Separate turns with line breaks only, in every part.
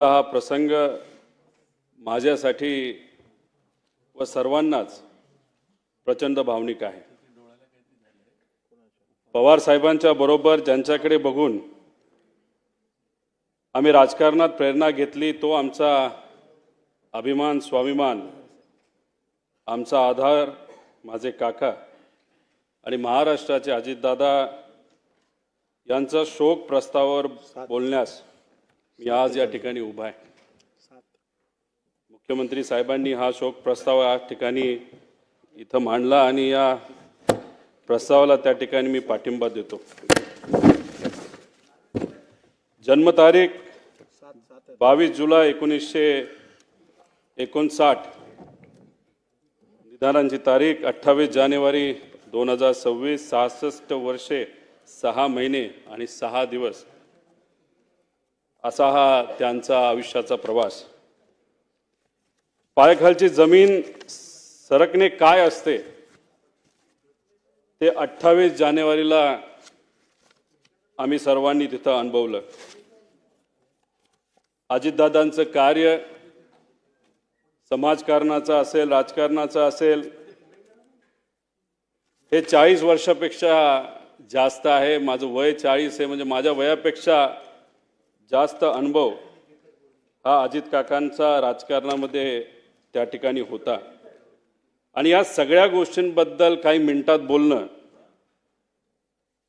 हा प्रसंग माझ्यासाठी व सर्वांनाच प्रचंड भावनिक आहे। पवार साहेबांच्या बरोबर ज्यांच्याकडे बघून आम्ही राजकारणात प्रेरणा घेतली तो आमचा अभिमान स्वाभिमान, आमचा आधार माझे काका आणि महाराष्ट्राचे अजितदादा यांचा शोक प्रस्तावावर बोलण्यास मी आज या ठिकाणी उभा आहे। मुख्यमंत्री साहेबांनी हा शोक प्रस्ताव या ठिकाणी इथं मांडला आणि या प्रस्तावाला त्या ठिकाणी मी पाठिंबा देतो। जन्मतारीख 22 जुलै 1959, निधनाची तारीख 28 जानेवारी 2026, 66 वर्षे 6 महिने आणि 6 दिवस असा हा त्यांचा आयुष्याचा प्रवास। पायाखालची जमीन सरकणे काय असते ते 28 जानेवारीला आम्ही सर्वांनी तिथं अनुभवलं। अजितदादांचं कार्य समाजकारणाचं असेल, राजकारणाचं असेल, हे 40 वर्षापेक्षा जास्त आहे। माझं वय 40 आहे, म्हणजे माझ्या वयापेक्षा जास्त अनुभव हा अजित काकांचा राजकारणामध्ये त्या ठिकाणी होता। आणि या सगळ्या गोष्टींबद्दल काही मिनिटात बोलणं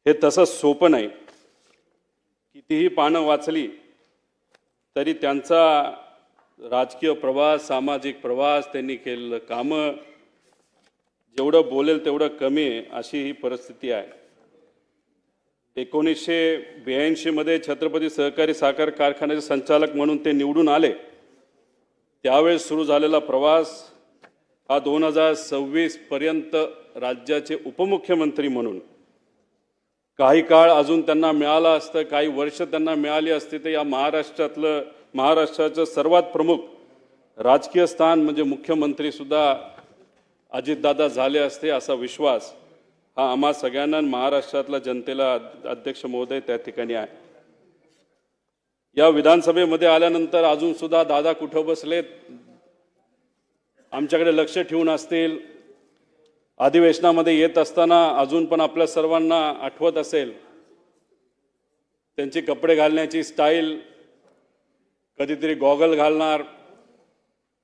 हे तसं सोपं नाही। कितीही पानं वाचली तरी त्यांचा राजकीय प्रवास, सामाजिक प्रवास, त्यांनी केलेलं कामं, जेवढं बोलेल तेवढं कमी आहे, अशी ही परिस्थिती आहे। 1982 मध्ये छत्रपती सहकारी साखर कारखान्याचे संचालक म्हणून ते निवडून आले। त्यावेळेस सुरू झालेला प्रवास हा 2026 पर्यंत राज्याचे उपमुख्यमंत्री म्हणून काही काळ अजून त्यांना मिळाला असतं, काही वर्ष त्यांना मिळाली असती तर या महाराष्ट्राचं सर्वात प्रमुख राजकीय स्थान म्हणजे मुख्यमंत्री सुद्धा अजितदादा झाले असते, असा विश्वास हा आम्हा सगळ्यांना महाराष्ट्रातल्या जनतेला अध्यक्ष महोदय त्या ठिकाणी आहे। या विधानसभेमध्ये आल्यानंतर अजून सुद्धा दादा कुठं बसलेत आमच्याकडे लक्ष ठेवून असतील। अधिवेशनामध्ये येत असताना अजून पण आपल्या सर्वांना आठवत असेल त्यांची कपडे घालण्याची स्टाईल, कधीतरी गॉगल घालणार,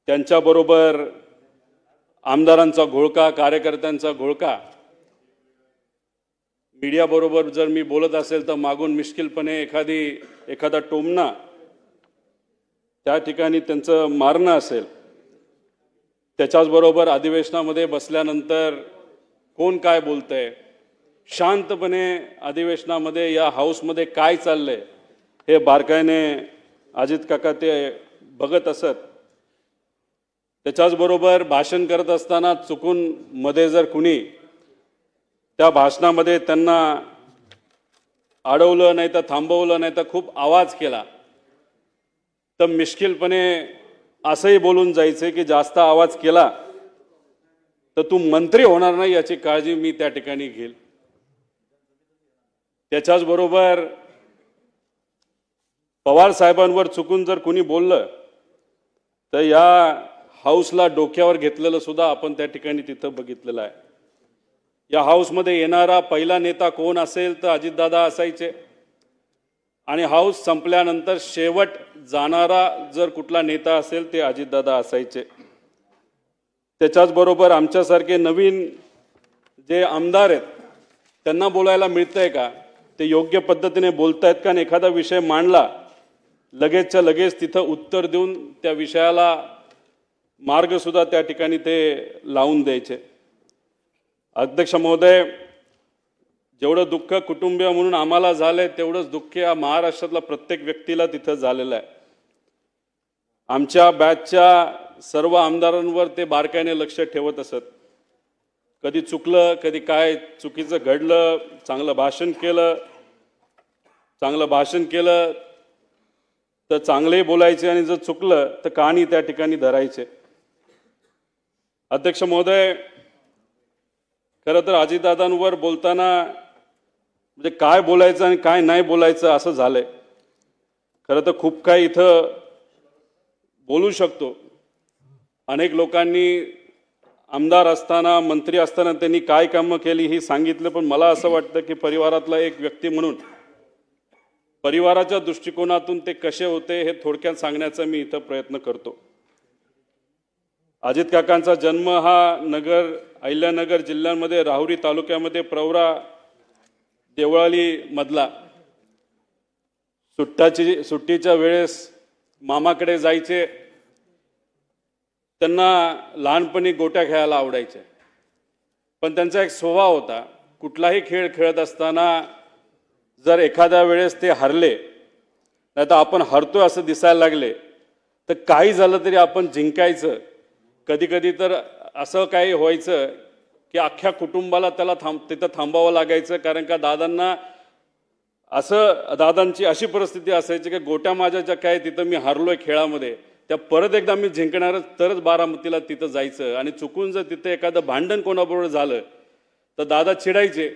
त्यांच्याबरोबर आमदारांचा घोळका, कार्यकर्त्यांचा घोळका। मीडिया बरोबर जर मी बोलत असेल तर मागून मिश्किलपणे एखादा टोमणा त्या ठिकाणी त्यांचं मारणं असेल। त्याच्याचबरोबर अधिवेशनामध्ये बसल्यानंतर कोण काय बोलतंय, शांतपणे अधिवेशनामध्ये या हाऊसमध्ये काय चाललंय हे बारकाईने अजित काका ते बघत असत। त्याच्याचबरोबर भाषण करत असताना चुकून मध्ये जर कुणी त्या भाषणामध्ये त्यांना अडवलं नाही तर थांबवलं नाही तर खूप आवाज केला तर मिश्किलपणे असंही बोलून जायचे की जास्त आवाज केला तर तू मंत्री होणार नाही याची काळजी मी त्या ठिकाणी घेईल। त्याच्याचबरोबर पवार साहेबांवर चुकून जर कुणी बोललं तर या हाऊसला डोक्यावर घेतलेलं सुद्धा आपण त्या ठिकाणी तिथं बघितलेलं आहे। या हाऊसमध्ये येणारा पहिला नेता कोण असेल तर अजितदादा असायचे आणि हाऊस संपल्यानंतर शेवट जाणारा जर कुठला नेता असेल ते अजितदादा असायचे। त्याच्याचबरोबर आमच्यासारखे नवीन जे आमदार आहेत त्यांना बोलायला मिळतंय का, ते योग्य पद्धतीने बोलतायत का, एखादा विषय मांडला लगेचच्या लगेच तिथं उत्तर देऊन त्या विषयाला मार्ग सुद्धा त्या ठिकाणी ते लावून द्यायचे। अध्यक्ष महोदय, जेवढं दुःख कुटुंबीय म्हणून आम्हाला झालंय तेवढंच दुःख या महाराष्ट्रातला प्रत्येक व्यक्तीला तिथं झालेलं आहे। आमच्या बॅचच्या सर्व आमदारांवर ते बारकाईने लक्ष ठेवत असत। कधी चुकलं, कधी काय चुकीचं घडलं, चांगलं भाषण केलं तर चांगले बोलायचे आणि जर चुकलं तर कहाणी त्या ठिकाणी धरायचे। अध्यक्ष महोदय, खरं तर अजितदादांवर बोलताना म्हणजे काय बोलायचं आणि काय नाही बोलायचं असं झालंय। खरं तर खूप काही इथं बोलू शकतो. अनेक लोकांनी आमदार असताना मंत्री असताना त्यांनी काय कामं केली ही सांगितलं, पण मला असं वाटतं की परिवारातला एक व्यक्ती म्हणून परिवाराच्या दृष्टिकोनातून ते कसे होते हे थोडक्यात सांगण्याचा मी इथं प्रयत्न करतो. अजित काकांचा जन्म हा अहिल्यानगर जिल्ह्यामध्ये राहुरी तालुक्यामध्ये प्रवरा देवळाली मधला. सुट्टीच्या वेळेस मामाकडे जायचे. त्यांना लहानपणी गोट्या खेळायला आवडायचे, पण त्यांचा एक स्वभाव होता, कुठलाही खेळ खेळत असताना जर एखाद्या वेळेस ते हरले, नाही तर आपण हरतोय असं दिसायला लागले, तर काही झालं तरी आपण जिंकायचं. कधी कधी तर असं काही व्हायचं की अख्ख्या कुटुंबाला त्याला तिथं थांबावं लागायचं, कारण का दादांची अशी परिस्थिती असायची की गोट्या माझ्या ज्या काय तिथं मी हरलोय खेळामध्ये, त्या परत एकदा मी जिंकणारच तरच बारामतीला तिथं जायचं. आणि चुकून जर तिथं एखादं भांडण कोणाबरोबर झालं तर दादा चिडायचे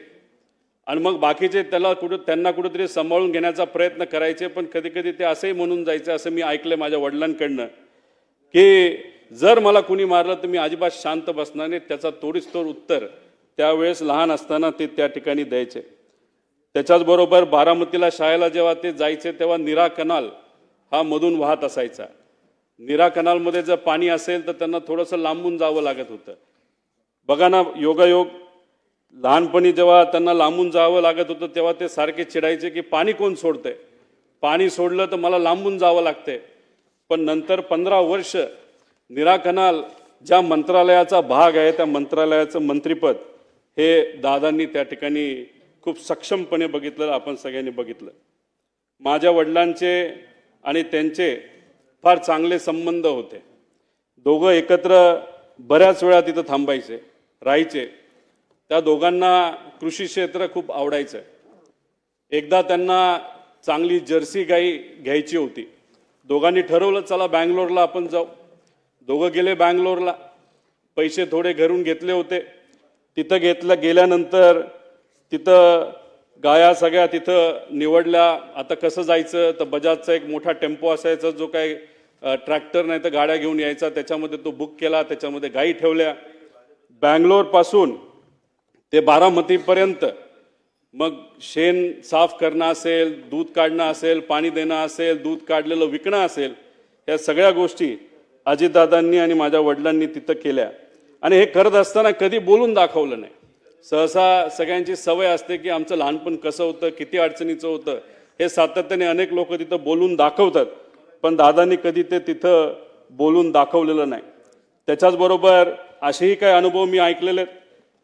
आणि मग बाकीचे त्यांना कुठेतरी सांभाळून घेण्याचा प्रयत्न करायचे. पण कधी कधी ते असंही म्हणून जायचे, असं मी ऐकलं माझ्या वडिलांकडनं, की जर मला कुणी मारलं तर मी अजिबात शांत बसणार नाही. त्याचा तोडीस तोड उत्तर त्यावेळेस लहान असताना ते त्या ठिकाणी द्यायचे. त्याच्याचबरोबर बारामतीला शाळेला जेव्हा ते जायचे तेव्हा नीरा कनाल हा मधून वाहत असायचा. नीरा कनालमध्ये जर पाणी असेल तर त्यांना थोडंसं लांबून जावं लागत होतं. बघा ना, योगायोग लहानपणी जेव्हा त्यांना लांबून जावं लागत होतं तेव्हा ते सारखे चिडायचे की पाणी कोण सोडतंय, पाणी सोडलं तर मला लांबून जावं लागतंय. पण नंतर 15 वर्ष नीरा कनाल ज्या मंत्रालयाचा भाग आहे त्या मंत्रालयाचं मंत्रिपद हे दादांनी त्या ठिकाणी खूप सक्षमपणे बघितलं, आपण सगळ्यांनी बघितलं. माझ्या वडिलांचे आणि त्यांचे फार चांगले संबंध होते. दोघं एकत्र बऱ्याच वेळा तिथं थांबायचे, राहायचे. त्या दोघांना कृषी क्षेत्र खूप आवडायचं. एकदा त्यांना चांगली जर्सी गाई घ्यायची होती. दोघांनी ठरवलं चला बँगलोरला आपण जाऊ. दोघं गेले बँगलोरला. पैसे थोडे घरून घेतले होते. तिथं गेल्यानंतर तिथं गाया सगळ्या तिथं निवडल्या. आता कसं जायचं तर बजाजचा एक मोठा टेम्पो असायचा, जो काही ट्रॅक्टर नाही तर गाड्या घेऊन यायचा, त्याच्यामध्ये तो बुक केला, त्याच्यामध्ये गाई ठेवल्या. बँगलोरपासून ते बारामतीपर्यंत मग शेण साफ करणं असेल, दूध काढणं असेल, पाणी देणं असेल, दूध काढलेलं विकणं असेल, या सगळ्या गोष्टी अजितदादांनी आणि माझ्या वडिलांनी तिथं केल्या. आणि हे करत असताना कधी बोलून दाखवलं नाही. सहसा सगळ्यांची सवय असते की आमचं लहानपण कसं होतं, किती अडचणीचं होतं, हे सातत्याने अनेक लोक तिथं बोलून दाखवतात, पण दादांनी कधी ते तिथं बोलून दाखवलेलं नाही. त्याच्याचबरोबर असेही काही अनुभव मी ऐकलेले आहेत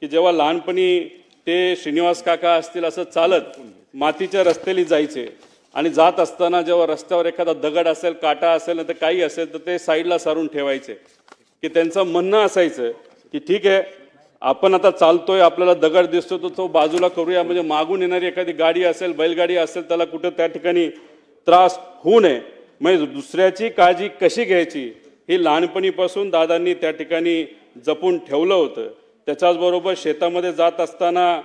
की जेव्हा लहानपणी ते श्रीनिवास काका असतील असं चालत मातीच्या रस्त्याने जायचे आणि जात असताना जेव्हा रस्त्यावर एखादा दगड असेल, काटा असेल ना तर काही असेल तर ते साईडला सारून ठेवायचे. की त्यांचं म्हणणं असायचं की ठीक आहे, आपण आता चालतोय, आपल्याला दगड दिसतो तर तो बाजूला करूया, म्हणजे मागून येणारी एखादी गाडी असेल, बैलगाडी असेल, त्याला कुठं त्या ठिकाणी त्रास होऊ नये. म्हणजे दुसऱ्याची काळजी कशी घ्यायची ही लहानपणीपासून दादांनी त्या ठिकाणी जपून ठेवलं होतं. त्याच्याचबरोबर शेतामध्ये जात असताना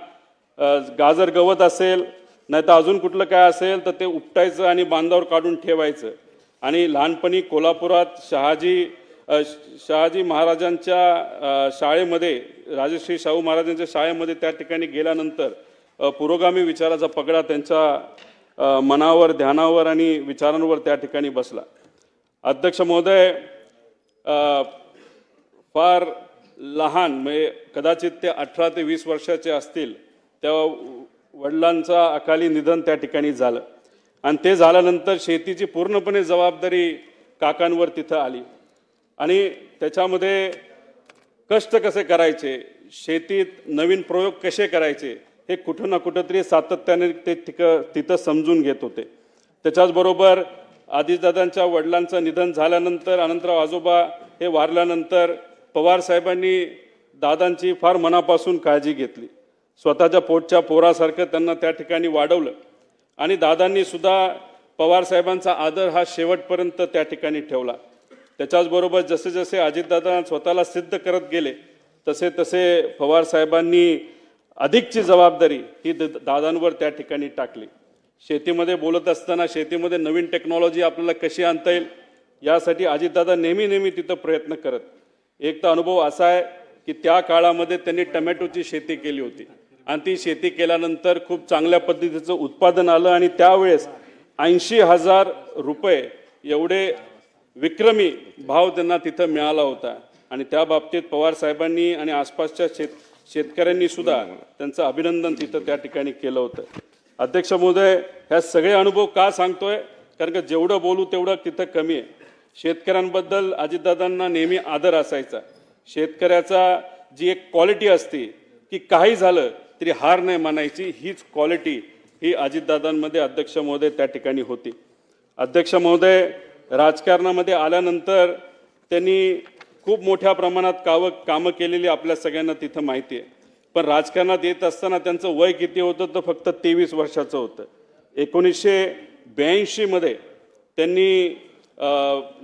गाजर गवत असेल नाही तर अजून कुठलं काय असेल तर ते उपटायचं आणि बांधावर काढून ठेवायचं. आणि लहानपणी कोल्हापुरात शहाजी महाराजांच्या शाळेमध्ये, राजश्री शाहू महाराजांच्या शाळेमध्ये त्या ठिकाणी गेल्यानंतर पुरोगामी विचाराचा पगडा त्यांच्या मनावर, ध्यानावर आणि विचारांवर त्या ठिकाणी बसला. अध्यक्ष महोदय, फार लहान म्हणजे कदाचित ते 18 ते 20 वर्षाचे असतील तेव्हा वडिलांचा अकाली निधन त्या ठिकाणी झालं. आणि ते झाल्यानंतर शेतीची पूर्णपणे जबाबदारी काकांवर तिथं आली. आणि त्याच्यामध्ये कष्ट कसे करायचे, शेतीत नवीन प्रयोग कसे करायचे हे कुठं ना कुठंतरी सातत्याने ते तिथं समजून घेत होते. त्याच्याचबरोबर अजितदादांच्या वडिलांचं निधन झाल्यानंतर अनंतराव आजोबा हे वारल्यानंतर पवार साहेबांनी दादांची फार मनापासून काळजी घेतली. स्वतःच्या पोटच्या पोरासारखं त्यांना त्या ठिकाणी वाढवलं. आणि दादांनी सुद्धा पवार साहेबांचा आदर हा शेवटपर्यंत त्या ठिकाणी ठेवला. त्याच्याचबरोबर जसे जसे अजितदादा स्वतःला सिद्ध करत गेले तसे तसे पवार साहेबांनी अधिकची जबाबदारी ही दादांवर त्या ठिकाणी टाकली. शेतीमध्ये बोलत असताना शेतीमध्ये नवीन टेक्नॉलॉजी आपल्याला कशी आणता येईल, यासाठी अजितदादा नेहमी तिथं प्रयत्न करत. एक तर अनुभव असा आहे की त्या काळामध्ये त्यांनी टमॅटोची शेती केली होती आणि ती शेती केल्यानंतर खूप चांगल्या पद्धतीचं उत्पादन आलं आणि त्यावेळेस 80,000 रुपये एवढे विक्रमी भाव त्यांना तिथं मिळाला होता आणि त्या बाबतीत पवार साहेबांनी आणि आसपासच्या शेतकऱ्यांनी सुद्धा त्यांचं अभिनंदन तिथं त्या ठिकाणी केलं होतं. अध्यक्ष महोदय, ह्या सगळे अनुभव का सांगतोय? कारण का जेवढं बोलू तेवढं तिथं कमी आहे. शेतकऱ्यांबद्दल अजितदादांना नेहमी आदर असायचा. शेतकऱ्याचा जी एक क्वालिटी असते की काही झालं तरी हार नाही मानायची, हीच क्वालिटी ही अजितदादांमध्ये अध्यक्ष महोदय त्या ठिकाणी होती. अध्यक्ष महोदय, राजकारणामध्ये आल्यानंतर त्यांनी खूप मोठ्या प्रमाणात कामं केलेली आपल्या सगळ्यांना तिथं माहिती आहे. पण राजकारणात येत असताना त्यांचं वय किती होतं तर फक्त 23 वर्षाचं होतं. 1982 मध्ये त्यांनी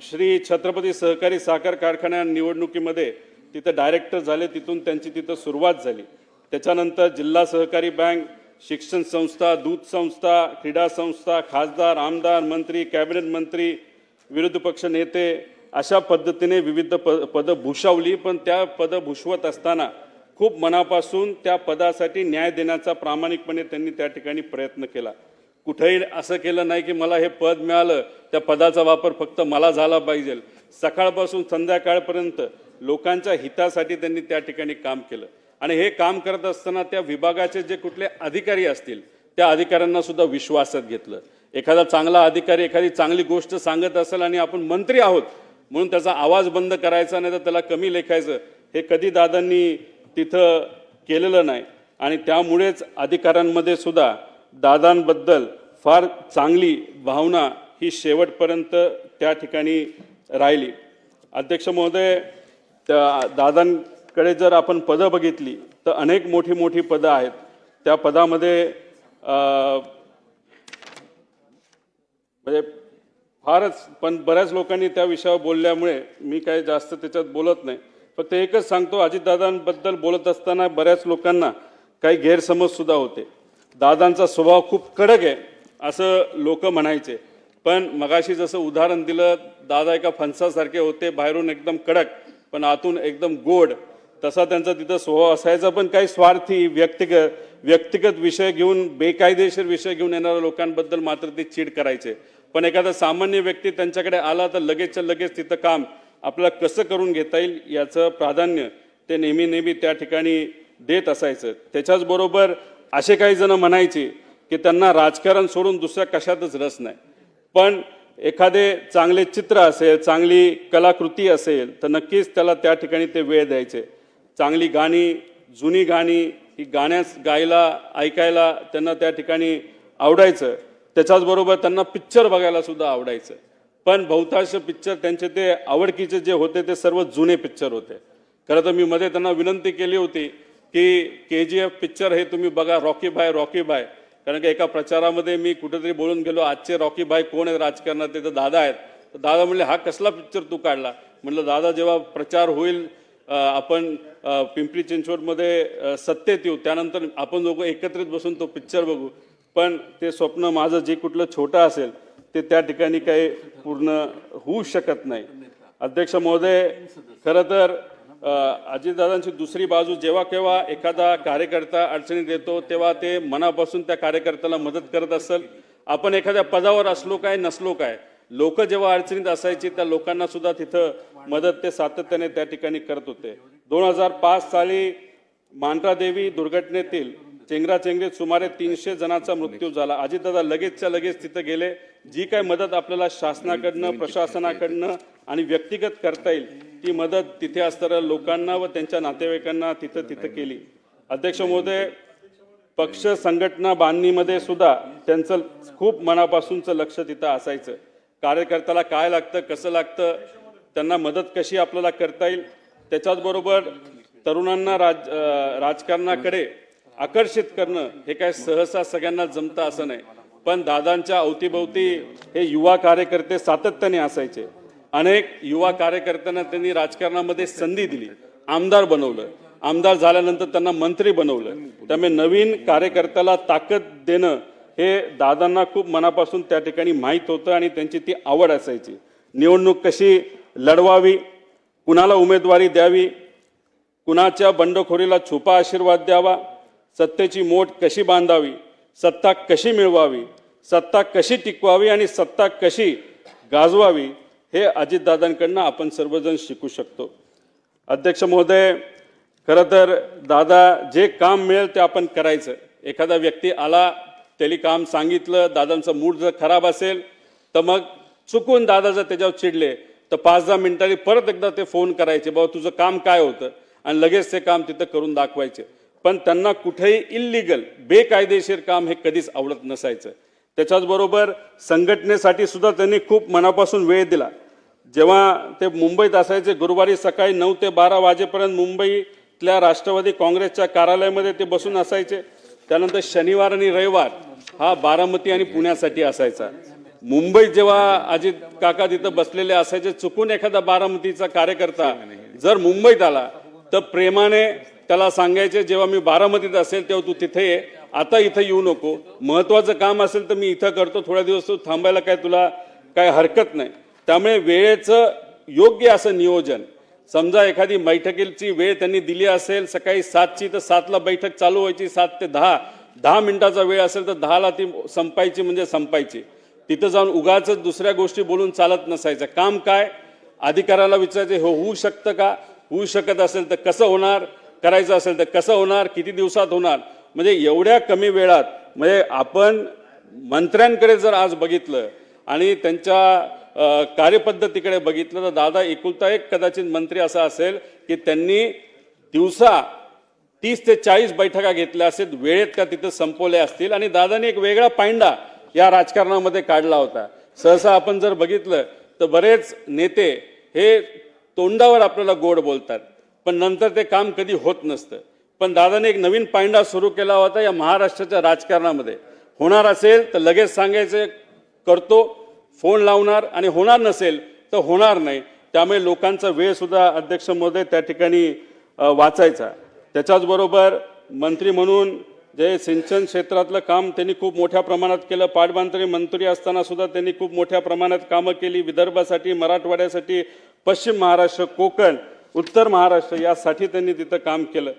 श्री छत्रपती सहकारी साखर कारखान्या निवडणुकीमध्ये तिथं डायरेक्टर झाले. तिथून त्यांची तिथं सुरुवात झाली. त्याच्यानंतर जिल्हा सहकारी बँक, शिक्षण संस्था, दूध संस्था, क्रीडा संस्था, खासदार, आमदार, मंत्री, कॅबिनेट मंत्री, विरोधी पक्ष नेते, अशा पद्धतीने विविध पदं भूषवली. पण त्या पदं भूषवत असताना खूप मनापासून त्या पदासाठी न्याय देण्याचा प्रामाणिकपणे त्यांनी त्या ठिकाणी प्रयत्न केला. कुठेही असं केलं नाही की मला हे पद मिळालं त्या पदाचा वापर फक्त मला झाला पाहिजे. सकाळपासून संध्याकाळपर्यंत लोकांच्या हितासाठी त्यांनी त्या ठिकाणी काम केलं आणि हे काम करत असताना त्या विभागाचे जे कुठले अधिकारी असतील त्या अधिकाऱ्यांना सुद्धा विश्वासात घेतलं. एखादा चांगला अधिकारी एखादी चांगली गोष्ट सांगत असेल आणि आपण मंत्री आहोत म्हणून त्याचा आवाज बंद करायचा नाही तर त्याला कमी लेखायचं, हे कधी दादांनी तिथं केलेलं नाही. आणि त्यामुळेच अधिकाऱ्यांमध्ये सुद्धा दादांबद्दल फार चांगली भावना ही शेवटपर्यंत त्या ठिकाणी राहिली. अध्यक्ष महोदय, दादांकडे जर आपण पदं बघितली तर अनेक मोठी पदं आहेत. त्या पदामध्ये म्हणजे फारच, पण बऱ्याच लोकांनी त्या विषयावर बोलल्यामुळे मी काही जास्त त्याच्यात बोलत नाही. फक्त एकच सांगतो, अजितदादांबद्दल बोलत असताना बऱ्याच लोकांना काही गैरसमज सुद्धा होते. दादांचा स्वभाव खूप कडक आहे असं लोक म्हणायचे. पण मगाशी जसं उदाहरण दिलं, दादा एका फणसासारखे होते, बाहेरून एकदम कडक पण आतून एकदम गोड, तसा त्यांचा तिथं स्वभाव असायचा. पण काही स्वार्थी व्यक्तिगत विषय घेऊन, बेकायदेशीर विषय घेऊन येणाऱ्या लोकांबद्दल मात्र ते चीड करायचे. पण एखादा सामान्य व्यक्ती त्यांच्याकडे आला तर लगेचच्या लगेच तिथं काम आपल्याला कसं करून घेता येईल याचं प्राधान्य ते नेहमी त्या ठिकाणी देत असायचं. त्याच्याचबरोबर असे काही जण म्हणायचे की त्यांना राजकारण सोडून दुसऱ्या कशातच रस नाही. पण एखादे चांगले चित्र असेल, चांगली कलाकृती असेल तर नक्कीच त्याला त्या ठिकाणी ते वेळ द्यायचे. चांगली गाणी, जुनी गाणी ही गायला ऐकायला त्यांना त्या ठिकाणी आवडायचं. त्याच्याचबरोबर त्यांना पिक्चर बघायला सुद्धा आवडायचं. पण बहुतांश पिक्चर त्यांचे ते आवडकीचे जे होते ते सर्व जुने पिक्चर होते. खरं तर मी मध्ये त्यांना विनंती केली होती की KGF पिक्चर हे तुम्ही बघा, रॉकी भाय. कारण की एका प्रचारामध्ये मी कुठेतरी बोलून गेलो, आजचे रॉकी भाई कोण आहेत राजकारणात, ते तर दादा आहेत. तर दादा म्हणले, हा कसला पिक्चर तू काढला? म्हणलं, दादा जेव्हा प्रचार होईल, आपण पिंपरी चिंचवडमध्ये सत्तेत येऊ, त्यानंतर आपण दोघं एकत्रित बसून तो पिक्चर बघू. पण ते स्वप्न माझं जे कुठलं छोटं असेल ते त्या ठिकाणी काही पूर्ण होऊ शकत नाही. अध्यक्ष महोदय, खरं तर अजितदादांची दुसरी बाजू, जेव्हा केव्हा एखादा कार्यकर्ता अडचणीत येतो तेव्हा ते मनापासून त्या कार्यकर्त्याला मदत करत असेल. आपण एखाद्या पदावर असलो काय नसलो काय, लोक जेव्हा अडचणीत असायची त्या लोकांना सुद्धा तिथं मदत ते सातत्याने त्या ठिकाणी करत होते. 2005 साली मांढरादेवी दुर्घटनेतील चेंगराचेंगरीत सुमारे 300 जणांचा मृत्यू झाला. अजितदादा लगेचच्या लगेच तिथं गेले. जी काय मदत आपल्याला शासनाकडनं, प्रशासनाकडनं आणि व्यक्तिगत करता येईल ती मदत तिथे असणाऱ्या लोकांना व त्यांच्या नातेवाईकांना तिथं केली. अध्यक्ष महोदय, पक्ष संघटना बांधणीमध्ये सुद्धा त्यांचं खूप मनापासूनचं लक्ष तिथं असायचं. कार्यकर्त्याला काय लागतं, कसं लागतं, त्यांना मदत कशी आपल्याला करता येईल. त्याच्याचबरोबर तरुणांना राजकारणाकडे आकर्षित करणं हे काय सहसा सगळ्यांना जमतं असं नाही. पण दादांच्या अवतीभोवती हे युवा कार्यकर्ते सातत्याने असायचे. अनेक युवा कार्यकर्त्यांना त्यांनी राजकारणामध्ये संधी दिली, आमदार बनवलं. आमदार झाल्यानंतर त्यांना मंत्री बनवलं. त्यामुळे नवीन कार्यकर्त्याला ताकद देणं हे दादांना खूप मनापासून त्या ठिकाणी माहीत होतं आणि त्यांची ती आवड असायची. निवडणूक कशी लढवावी, कुणाला उमेदवारी द्यावी, कुणाच्या बंडखोरीला छुपा आशीर्वाद द्यावा, सत्तेची मोठ कशी बांधावी, सत्ता कशी मिळवावी, सत्ता कशी टिकवावी आणि सत्ता कशी गाजवावी, हे अजितदादांकडनं आपण सर्वजण शिकू शकतो. अध्यक्ष महोदय, खरं तर दादा जे काम मिळेल ते आपण करायचं. एखादा व्यक्ती आला, त्याला काम सांगितलं, दादांचा मूड जर खराब असेल तर मग चुकून दादा जर त्याच्यावर चिडले तर 5-10 मिनिटांनी परत एकदा ते फोन करायचे, बाबा तुझं काम काय होतं, आणि लगेच ते काम तिथं करून दाखवायचे. पण त्यांना कुठेही इल्लीगल बेकायदेशीर काम हे कधीच आवडत नसायचं. त्याच्याचबरोबर संघटनेसाठी सुद्धा त्यांनी खूप मनापासून वेळ दिला. जेव्हा ते मुंबईत असायचे, गुरुवारी सकाळी 9 ते 12 वाजेपर्यंत मुंबईतल्या राष्ट्रवादी काँग्रेसच्या कार्यालयामध्ये ते बसून असायचे. त्यानंतर शनिवार आणि रविवार हा बारामती आणि पुण्यासाठी असायचा. मुंबईत जेव्हा अजित काका तिथं बसलेले असायचे, चुकून एखादा बारामतीचा कार्यकर्ता जर मुंबईत आला तर प्रेमाने त्याला सांगायचे, जेव्हा मी बारामतीत असेल तेव्हा तू तिथे ये, आता इथं येऊ नको, महत्वाचं काम असेल तर मी इथं करतो, थोड्या दिवस तू थांबायला काय तुला काय हरकत नाही. त्यामुळे वेळेचं योग्य असं नियोजन, समजा एखादी बैठकीची वेळ त्यांनी दिली असेल सकाळी 7ची तर 7ला बैठक चालू व्हायची, 7 ते 10 मिनिटाचा वेळ असेल तर 10ला ती संपायची म्हणजे संपायची. तिथं जाऊन उगाच दुसऱ्या गोष्टी बोलून चालत नसायचं. काम काय, अधिकाऱ्याला विचारायचे, हो होऊ शकतं का, होऊ शकत असेल तर कसं होणार, करायचं असेल तर कसं होणार, किती दिवसात होणार. म्हणजे एवढ्या कमी वेळात, म्हणजे आपण मंत्र्यांकडे जर आज बघितलं आणि त्यांच्या कार्यपद्धतीकडे बघितलं तर दादा एकुलता एक कदाचित मंत्री असा असेल की त्यांनी दिवसा 30 ते 40 बैठका घेतल्या असेल, वेळेत त्या तिथं संपवल्या असतील. आणि दादाने एक वेगळा पायंडा या राजकारणामध्ये काढला होता. सहसा आपण जर बघितलं तर बरेच नेते हे तोंडावर आपल्याला गोड बोलतात पण नंतर ते काम कधी होत नसतं. पण दादाने एक नवीन पायंडा सुरू केला होता या महाराष्ट्राच्या राजकारणामध्ये. होणार असेल तर लगेच सांगायचं करतो, फोन लावणार, आणि होणार नसेल तर होणार नाही. त्यामुळे लोकांचा वेळ सुद्धा अध्यक्ष महोदय त्या ठिकाणी वाचायचा. त्याच्याचबरोबर मंत्री म्हणून जे सिंचन क्षेत्रातलं काम त्यांनी खूप मोठ्या प्रमाणात केलं. पाटबंधारे मंत्री असताना सुद्धा त्यांनी खूप मोठ्या प्रमाणात कामं केली. विदर्भासाठी, मराठवाड्यासाठी, पश्चिम महाराष्ट्र, कोकण, उत्तर महाराष्ट्र यासाठी त्यांनी तिथं काम केलं.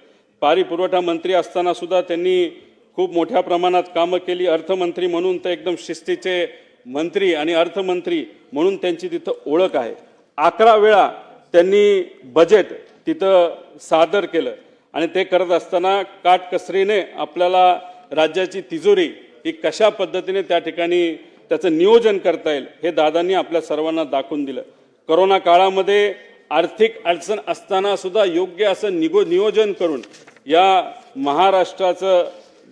पाणी पुरवठा मंत्री असताना सुद्धा त्यांनी खूप मोठ्या प्रमाणात कामं केली. अर्थमंत्री म्हणून तर एकदम शिस्तीचे मंत्री आणि अर्थमंत्री म्हणून त्यांची तिथं ओळख आहे. 11 वेळा त्यांनी बजेट तिथं सादर केलं आणि ते करत असताना काटकसरीने आपल्याला राज्याची तिजोरी ही कशा पद्धतीने त्या ठिकाणी त्याचं नियोजन करता येईल हे दादांनी आपल्या सर्वांना दाखवून दिलं. कोरोना काळामध्ये आर्थिक अडचण असताना सुद्धा योग्य असं नियोजन करून या महाराष्ट्राचं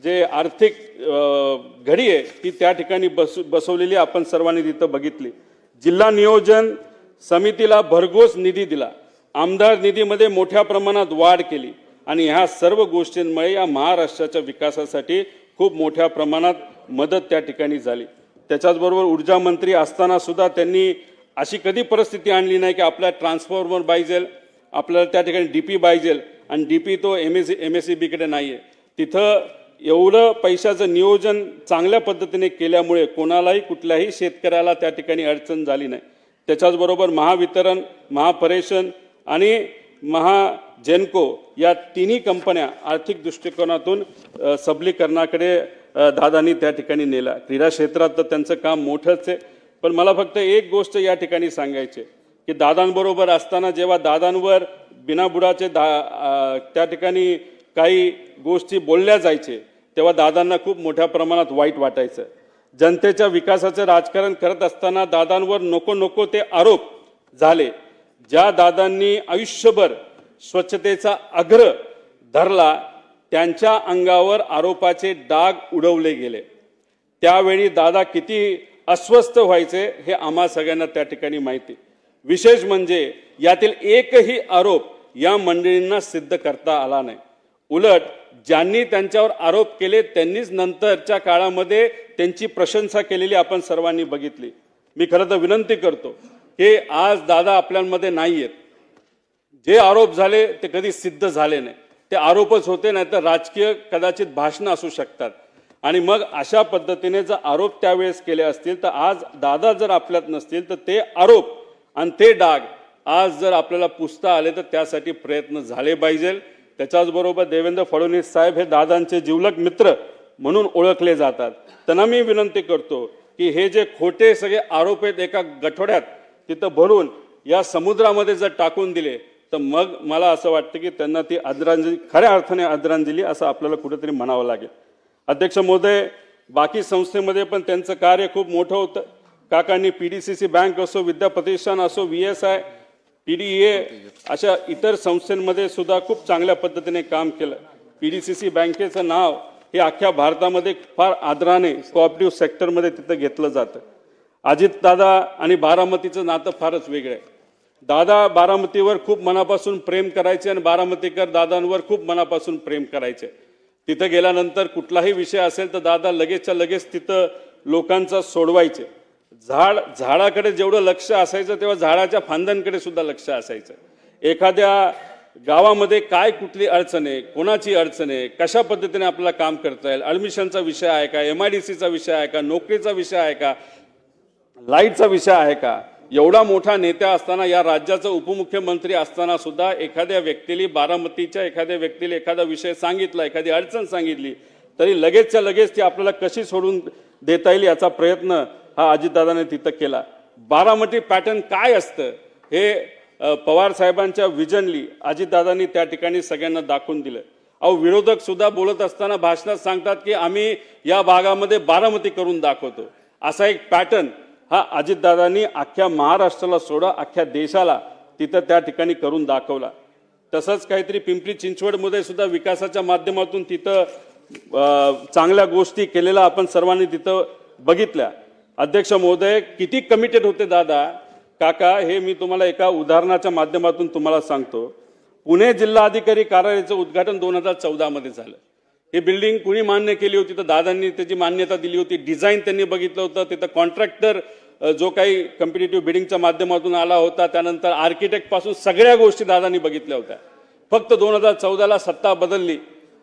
जे आर्थिक घडी आहे ती त्या ठिकाणी बसवलेली आपण सर्वांनी तिथं बघितली. जिल्हा नियोजन समितीला भरघोस निधी दिला, आमदार निधीमध्ये मोठ्या प्रमाणात वाढ केली आणि ह्या सर्व गोष्टींमुळे या महाराष्ट्राच्या विकासासाठी खूप मोठ्या प्रमाणात मदत त्या ठिकाणी झाली. त्याच्याचबरोबर ऊर्जा मंत्री असताना सुद्धा त्यांनी अशी कधी परिस्थिती आणली नाही की आपल्याला ट्रान्सफॉर्मर पाहिजे, आपल्याला त्या ठिकाणी डीपी पाहिजे आणि डीपी तो MSEBकडे नाही आहे. तिथं एवढं पैशाचं नियोजन चांगल्या पद्धतीने केल्यामुळे कोणालाही कुठल्याही शेतकऱ्याला त्या ठिकाणी अडचण झाली नाही. त्याच्याचबरोबर महावितरण, महापरेशन आणि महाजेनको या तिन्ही कंपन्या आर्थिक दृष्टिकोनातून सबलीकरणाकडे दादांनी त्या ठिकाणी नेला. क्रीडा क्षेत्रात तर त्यांचं काम मोठंच आहे. पण मला फक्त एक गोष्ट या ठिकाणी सांगायची की दादांबरोबर असताना जेव्हा दादांवर बिनाबुडाचे त्या ठिकाणी काही गोष्टी बोलल्या जायचे तेव्हा दादांना खूप मोठ्या प्रमाणात वाईट वाटायचं. जनतेच्या विकासाचं राजकारण करत असताना दादांवर नको नको ते आरोप झाले. ज्या दादांनी आयुष्यभर स्वच्छतेचा अग्र धरला त्यांच्या अंगावर आरोपाचे डाग उडवले गेले. त्यावेळी दादा किती अस्वस्थ व्हायचे हे आम्हा सगळ्यांना त्या ठिकाणी माहिती. विशेष म्हणजे यातील एकही आरोप या मंडळींना सिद्ध करता आला नाही. उलट ज्यांनी त्यांच्यावर आरोप केले त्यांनीच नंतरच्या काळामध्ये त्यांची प्रशंसा केलेली आपण सर्वांनी बघितली. मी खरं तर विनंती करतो की आज दादा आपल्यामध्ये नाही आहेत. जे आरोप झाले ते कधी सिद्ध झाले नाही, ते आरोपच होते, नाही तर राजकीय कदाचित भाषणं असू शकतात. आणि मग अशा पद्धतीने जर आरोप त्यावेळेस केले असतील तर आज दादा जर आपल्यात नसतील तर ते आरोप आणि ते डाग आज जर आपल्याला पुसता आले तर त्यासाठी प्रयत्न झाले पाहिजे. त्याच्याचबरोबर देवेंद्र फडणवीस साहेब हे दादांचे जिवलग मित्र म्हणून ओळखले जातात. त्यांना मी विनंती करतो की हे जे खोटे सगळे आरोप आहेत एका गठोड्यात तिथं भरून या समुद्रामध्ये जर टाकून दिले तर मग मला असं वाटतं की त्यांना ती आदरांजली, खऱ्या अर्थाने आदरांजली असं आपल्याला कुठेतरी म्हणावं लागेल. अध्यक्ष महोदय, बाकी संस्थेमध्ये पण त्यांचं कार्य खूप मोठं होतं. काकांनी PDCC बँक असो, विद्या प्रतिष्ठान असो, VSI, TDA अशा इतर संस्थांमध्ये सुद्धा खूप चांगल्या पद्धतीने काम केलं. PDCC बँकेचं नाव हे अख्ख्या भारतामध्ये फार आदराने कोऑपरेटिव्ह सेक्टरमध्ये तिथं घेतलं जातं. अजितदादा आणि बारामतीचं नातं फारच वेगळं आहे. दादा बारामतीवर खूप मनापासून प्रेम करायचे आणि बारामतीकर दादांवर खूप मनापासून प्रेम करायचे. तिथं गेल्यानंतर कुठलाही विषय असेल तर दादा लगेचच्या लगेच तिथं लोकांचा सोडवायचे. झाडाकडे जेवढं लक्ष असायचं तेव्हा झाडाच्या फांद्यांकडे सुद्धा लक्ष असायचं. एखाद्या गावामध्ये काय कुठली अडचण आहे, कोणाची अडचण आहे, कशा पद्धतीने आपल्याला काम करता येईल, ॲडमिशनचा विषय आहे का, MIDCचा विषय आहे का, नोकरीचा विषय आहे का, लाईटचा विषय आहे का, एवढा मोठा नेता असताना, या राज्याचा उपमुख्यमंत्री असताना सुद्धा एखाद्या व्यक्तीला, बारामतीच्या एखाद्या व्यक्तीला एखादा विषय सांगितला, एखादी अडचण सांगितली तरी लगेचच्या लगेच ती आपल्याला कशी सोडून देता येईल याचा प्रयत्न हा अजितदादाने तिथं केला. बारामती पॅटर्न काय असतं हे पवार साहेबांच्या विजनली अजितदादांनी त्या ठिकाणी सगळ्यांना दाखवून दिलं. अहो, विरोधक सुद्धा बोलत असताना भाषणात सांगतात की आम्ही या भागामध्ये बारामती करून दाखवतो. असा एक पॅटर्न हा अजितदादांनी अख्ख्या महाराष्ट्राला सोडा अख्ख्या देशाला तिथं त्या ठिकाणी करून दाखवला. तसंच काहीतरी पिंपरी चिंचवडमध्ये सुद्धा विकासाच्या माध्यमातून तिथं चांगल्या गोष्टी केलेल्या आपण सर्वांनी तिथं बघितल्या. अध्यक्ष महोदय, किती कमिटेड होते दादा काका हे मी तुम्हाला एका उदाहरणाच्या माध्यमातून तुम्हाला सांगतो. पुणे जिल्हाधिकारी कार्यालयाचं उद्घाटन 2014 मध्ये झालं. ही बिल्डिंग कुणी मान्य केली होती तर दादांनी त्याची मान्यता दिली होती. डिझाईन त्यांनी बघितलं होतं. तिथं कॉन्ट्रॅक्टर जो काही कॉम्पिटिटिव्ह बिडिंगच्या माध्यमातून आला होता, त्यानंतर आर्किटेक्ट पासून सगळ्या गोष्टी दादांनी बघितल्या होत्या. फक्त 2014ला सत्ता बदलली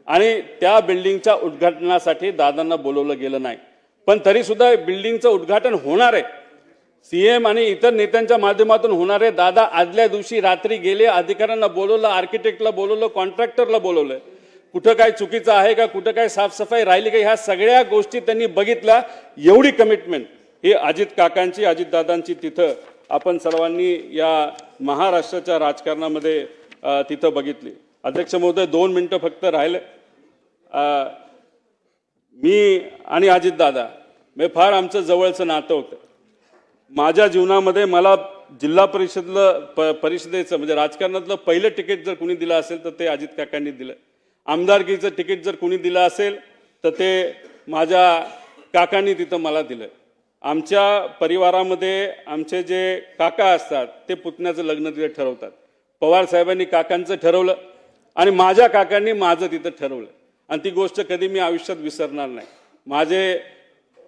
आणि त्या बिल्डिंगच्या उद्घाटनासाठी दादांना बोलवलं गेलं नाही. पण तरी सुद्धा बिल्डिंगचं उद्घाटन होणार आहे, CM आणि इतर नेत्यांच्या माध्यमातून होणार आहे. दादा आदल्या दिवशी रात्री गेले, अधिकाऱ्यांना बोलवलं, आर्किटेक्टला बोलवलं, कॉन्ट्रॅक्टरला बोलवलं. कुठं काय चुकीचं आहे का, कुठं काय साफसफाई राहिली का, ह्या सगळ्या गोष्टी त्यांनी बघितल्या. एवढी कमिटमेंट ही अजित काकांची, अजितदादांची तिथं आपण सर्वांनी या महाराष्ट्राच्या राजकारणामध्ये तिथं बघितली. अध्यक्ष महोदय, 2 मिनिटं फक्त राहिले. मी आणि अजितदादा फार आमचं जवळचं नातं होतं. माझ्या जीवनामध्ये मला जिल्हा परिषदेचं म्हणजे राजकारणातलं पहिलं तिकीट जर कुणी दिलं असेल तर ते अजित काकांनी दिलं. आमदारकीचं तिकीट जर कुणी दिलं असेल तर ते माझ्या काकांनी तिथं मला दिलं. आमच्या परिवारामध्ये आमचे जे काका असतात ते पुतण्याचं लग्न तिथे ठरवतात. पवार साहेबांनी काकांचं ठरवलं आणि माझ्या काकांनी माझं तिथं ठरवलं. आणि ती गोष्ट कधी मी आयुष्यात विसरणार नाही. माझे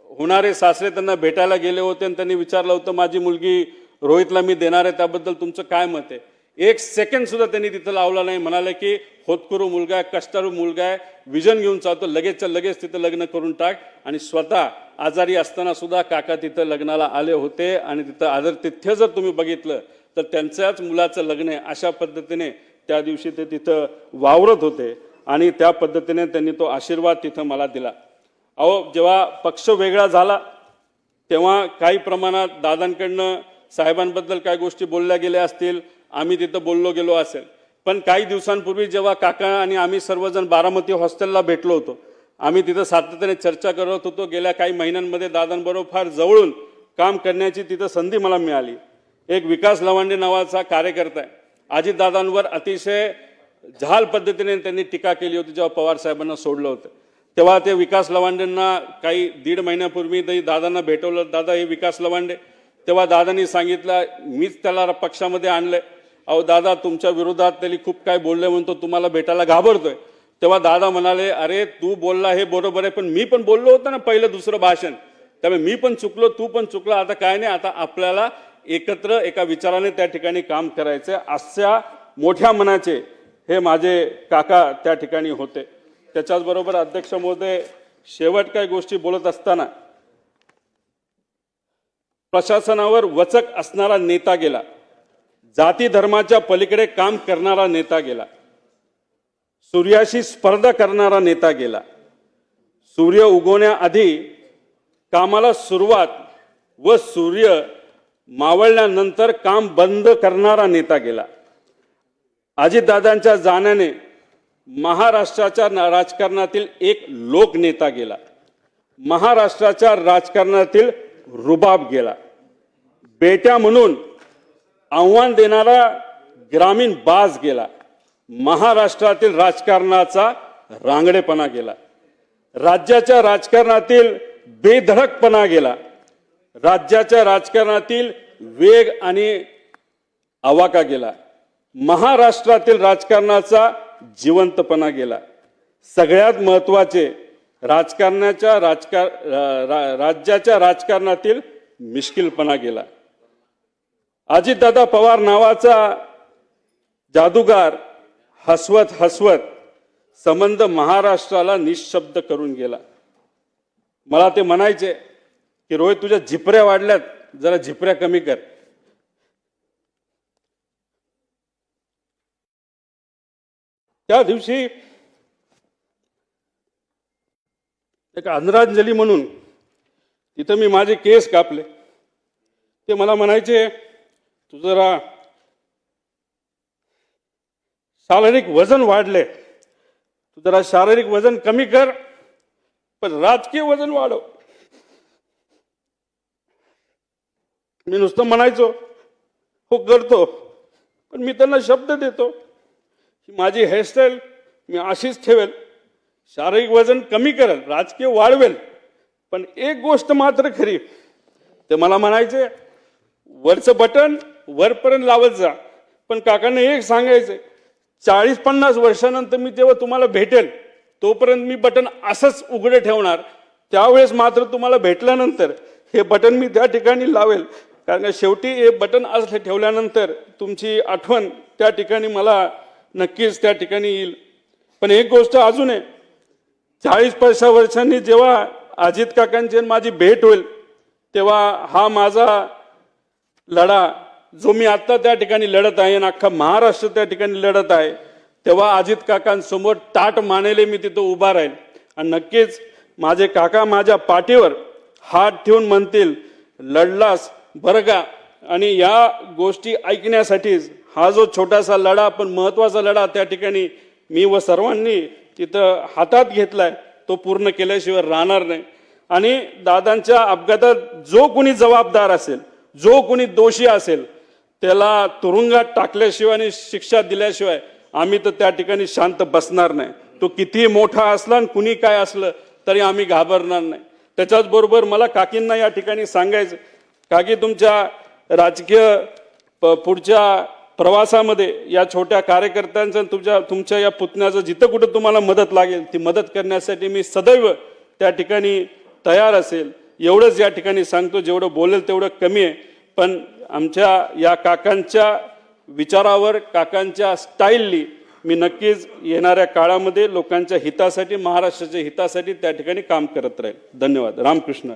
होणारे सासरे त्यांना भेटायला गेले होते आणि त्यांनी विचारलं होतं, माझी मुलगी रोहितला मी देणार आहे, त्याबद्दल तुमचं काय मत आहे. 1 सेकंड सुद्धा त्यांनी तिथं लावला नाही. म्हणाले की होतकरू मुलगा आहे, कष्टाळू मुलगा आहे, विजन घेऊन चालतो, लगेचच्या लगेच तिथं लग्न करून टाक. आणि स्वतः आजारी असताना सुद्धा काका तिथं लग्नाला आले होते आणि तिथं आदरातिथ्य जर तुम्ही बघितलं तर त्यांच्याच मुलाचं लग्न आहे अशा पद्धतीने त्या दिवशी ते तिथं वावरत होते आणि त्या पद्धतीने त्यांनी तो आशीर्वाद तिथं मला दिला. अहो, जेव्हा पक्ष वेगळा झाला तेव्हा काही प्रमाणात दादांकडनं साहेबांबद्दल काही गोष्टी बोलल्या गेल्या असतील, आम्ही तिथं बोललो गेलो असेल. पण काही दिवसांपूर्वी जेव्हा काका आणि आम्ही सर्वजण बारामती हॉस्टेलला भेटलो होतो, आम्ही तिथं सातत्याने चर्चा करत होतो. गेल्या काही महिन्यांमध्ये दादांबरोबर फार जवळून काम करण्याची तिथं संधी मला मिळाली. एक विकास लवांडे नावाचा कार्यकर्ता आहे. अजितदादांवर अतिशय जहाल पद्धतीने त्यांनी टीका केली होती जेव्हा पवार साहेबांना सोडलं होतं. तेव्हा ते विकास लवांडेंना काही 1.5 महिन्यापूर्वी दादांना भेटवलं. दादा हे विकास लवांडे. तेव्हा दादांनी सांगितलं, मीच त्याला पक्षामध्ये आणलंय. अहो दादा, तुमच्या विरोधात त्यांनी खूप काय बोलले म्हणतो, तुम्हाला भेटायला घाबरतोय. तेव्हा दादा म्हणाले, अरे तू बोलला हे बरोबर आहे, पण मी पण बोललो होतो ना पहिलं दुसरं भाषण, त्यामुळे मी पण चुकलो, तू पण चुकला. आता काय नाही, आता आपल्याला एकत्र एका विचाराने त्या ठिकाणी काम करायचं. अशा मोठ्या मनाचे हे माझे काका त्या ठिकाणी होते. त्याच्याचबरोबर अध्यक्ष महोदय, शेवट काही गोष्टी बोलत असताना प्रशासनावर वचक असणारा नेता गेला, जाती धर्माच्या पलीकडे काम करणारा नेता गेला, सूर्याशी स्पर्धा करणारा नेता गेला, सूर्य उगवण्याआधी कामाला सुरुवात व सूर्य मावळल्यानंतर काम बंद करणारा नेता गेला. अजितदादांच्या जाण्याने महाराष्ट्राच्या राजकारणातील एक लोकनेता गेला, महाराष्ट्राच्या राजकारणातील रुबाब गेला, बेट्या म्हणून आव्हान देणारा ग्रामीण बाज गेला, महाराष्ट्रातील राजकारणाचा रांगडेपणा गेला, राज्याच्या राजकारणातील बेधडकपणा गेला, राज्याच्या राजकारणातील वेग आणि आवाका गेला, महाराष्ट्रातील राजकारणाचा जिवंतपणा गेला. सगळ्यात महत्त्वाचे राज्याच्या राजकारणातील मिश्किलपणा गेला. अजितदादा पवार नावाचा जादूगार हसवत हसवत संबंध महाराष्ट्राला निशब्द करून गेला. मला ते म्हणायचे की रोहित, तुझ्या झिपऱ्या वाढल्यात, जरा झिपऱ्या कमी कर. त्या दिवशी एक आदरांजली म्हणून तिथं मी माझे केस कापले. ते मला म्हणायचे, तू जरा शारीरिक वजन वाढले, तू जरा शारीरिक वजन कमी कर, पण राजकीय वजन वाढव. मी नुसतं म्हणायचो हो करतो, पण मी त्यांना शब्द देतो की माझी हेअरस्टाईल मी अशीच ठेवेल, शारीरिक वजन कमी करेल, राजकीय वाढवेल, पण एक गोष्ट मात्र खरी. ते मला म्हणायचे वरचं बटन वरपर्यंत लावत जा, पण काकांना एक सांगायचं, 40-50 वर्षानंतर मी जेव्हा तुम्हाला भेटेल तोपर्यंत मी बटन असंच उघडे ठेवणार, त्यावेळेस मात्र तुम्हाला भेटल्यानंतर हे बटन मी त्या ठिकाणी लावेल, कारण शेवटी हे बटन असं ठेवल्यानंतर तुमची आठवण त्या ठिकाणी मला नक्कीच त्या ठिकाणी येईल. पण एक गोष्ट अजून आहे, 40-50 वर्षांनी जेव्हा अजित काकांची माझी भेट होईल तेव्हा हा माझा लढा जो मी आता त्या ठिकाणी लढत आहे आणि अख्खा महाराष्ट्र त्या ठिकाणी लढत आहे, तेव्हा अजित काकांसमोर ताट मानेले मी तिथं उभा राहील. आणि नक्कीच माझे काका माझ्या पाठीवर हात ठेवून म्हणतील लढलास बरं का. आणि या गोष्टी ऐकण्यासाठीच हा जो छोटासा लढा पण महत्त्वाचा लढा त्या ठिकाणी मी व सर्वांनी तिथं हातात घेतलाय, तो पूर्ण केल्याशिवाय राहणार नाही. आणि दादांच्या अपघातात जो कोणी जबाबदार असेल, जो कोणी दोषी असेल, त्याला तुरुंगात टाकल्याशिवाय आणि शिक्षा दिल्याशिवाय आम्ही तर त्या ठिकाणी शांत बसणार नाही. तो कितीही मोठा असला आणि कुणी काय असलं तरी आम्ही घाबरणार नाही. त्याच्याच बरोबर मला काकींना या ठिकाणी सांगायचं, काकी तुमच्या राजकीय पुढच्या प्रवासामध्ये या छोट्या कार्यकर्त्यांचं तुमच्या या पुतण्याचं जिथं कुठं तुम्हाला मदत लागेल ती मदत करण्यासाठी मी सदैव त्या ठिकाणी तयार असेल. एवढंच या ठिकाणी सांगतो, जेवढं बोलेल तेवढं कमी आहे. पण आमच्या या काकांच्या विचारावर, काकांच्या स्टाईलनी मी नक्कीच येणाऱ्या काळामध्ये लोकांच्या हितासाठी, महाराष्ट्राच्या हितासाठी त्या ठिकाणी काम करत राहील. धन्यवाद. रामकृष्ण.